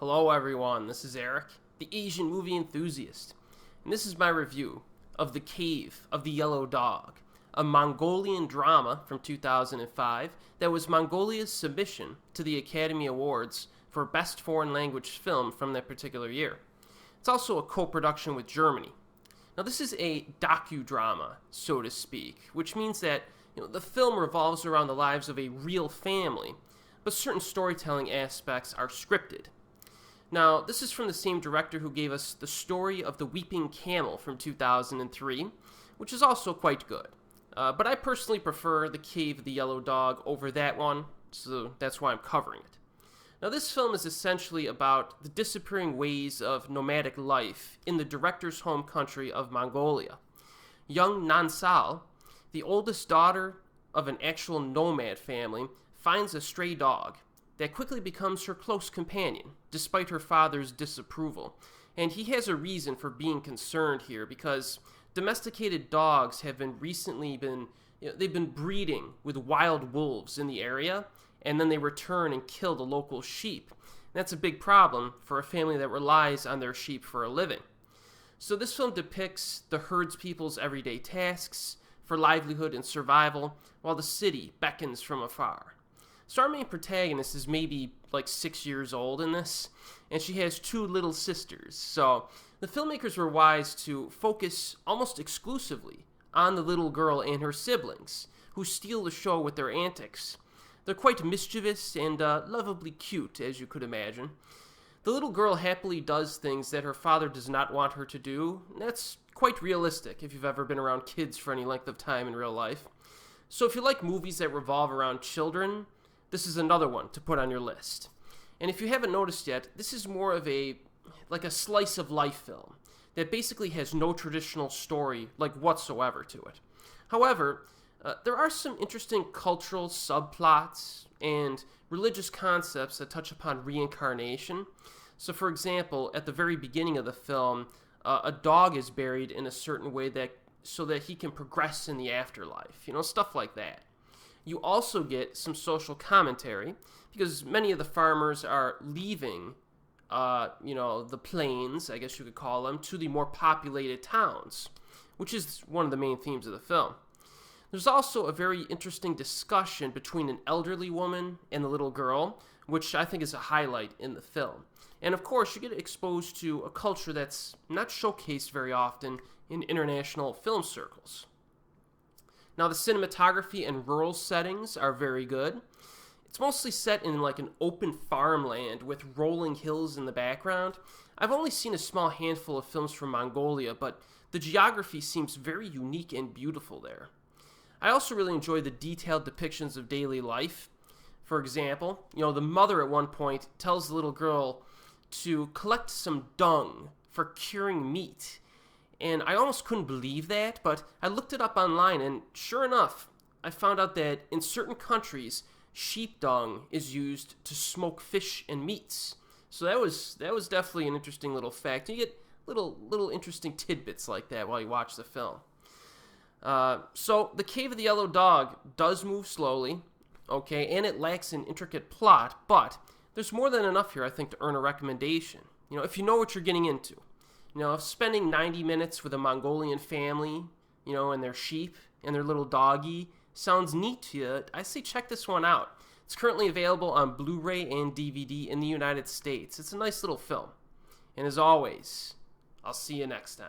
Hello everyone, this is Erik, the Asian movie enthusiast, and this is my review of The Cave of the Yellow Dog, a Mongolian drama from 2005 that was Mongolia's submission to the Academy Awards for Best Foreign Language Film from that particular year. It's also a co-production with Germany. Now this is a docu-drama, so to speak, which means that the film revolves around the lives of a real family, but certain storytelling aspects are scripted. Now, this is from the same director who gave us The Story of the Weeping Camel from 2003, which is also quite good. But I personally prefer The Cave of the Yellow Dog over that one, so that's why I'm covering it. Now, this film is essentially about the disappearing ways of nomadic life in the director's home country of Mongolia. Young Nansal, the oldest daughter of an actual nomad family, finds a stray dog that quickly becomes her close companion, despite her father's disapproval. And he has a reason for being concerned here, because domesticated dogs have recently been breeding with wild wolves in the area, and then they return and kill the local sheep. And that's a big problem for a family that relies on their sheep for a living. So this film depicts the herdspeople's everyday tasks for livelihood and survival, while the city beckons from afar. So our main protagonist is maybe like 6 years old in this, and she has two little sisters. So the filmmakers were wise to focus almost exclusively on the little girl and her siblings, who steal the show with their antics. They're quite mischievous and lovably cute, as you could imagine. The little girl happily does things that her father does not want her to do, and that's quite realistic if you've ever been around kids for any length of time in real life. So if you like movies that revolve around children, this is another one to put on your list. And if you haven't noticed yet, this is more of a slice of life film that basically has no traditional story whatsoever to it. However, there are some interesting cultural subplots and religious concepts that touch upon reincarnation. So for example, at the very beginning of the film, a dog is buried in a certain way so that he can progress in the afterlife, stuff like that. You also get some social commentary, because many of the farmers are leaving, the plains, I guess you could call them, to the more populated towns, which is one of the main themes of the film. There's also a very interesting discussion between an elderly woman and the little girl, which I think is a highlight in the film. And of course, you get exposed to a culture that's not showcased very often in international film circles. Now, the cinematography and rural settings are very good. It's mostly set in an open farmland with rolling hills in the background. I've only seen a small handful of films from Mongolia, but the geography seems very unique and beautiful there. I also really enjoy the detailed depictions of daily life. For example, the mother at one point tells the little girl to collect some dung for curing meat. And I almost couldn't believe that, but I looked it up online, and sure enough, I found out that in certain countries, sheep dung is used to smoke fish and meats. So that was definitely an interesting little fact. You get little interesting tidbits like that while you watch the film. So The Cave of the Yellow Dog does move slowly, okay, and it lacks an intricate plot, but there's more than enough here, I think, to earn a recommendation. If you know what you're getting into. If spending 90 minutes with a Mongolian family, and their sheep and their little doggy sounds neat to you, I say check this one out. It's currently available on Blu-ray and DVD in the United States. It's a nice little film. And as always, I'll see you next time.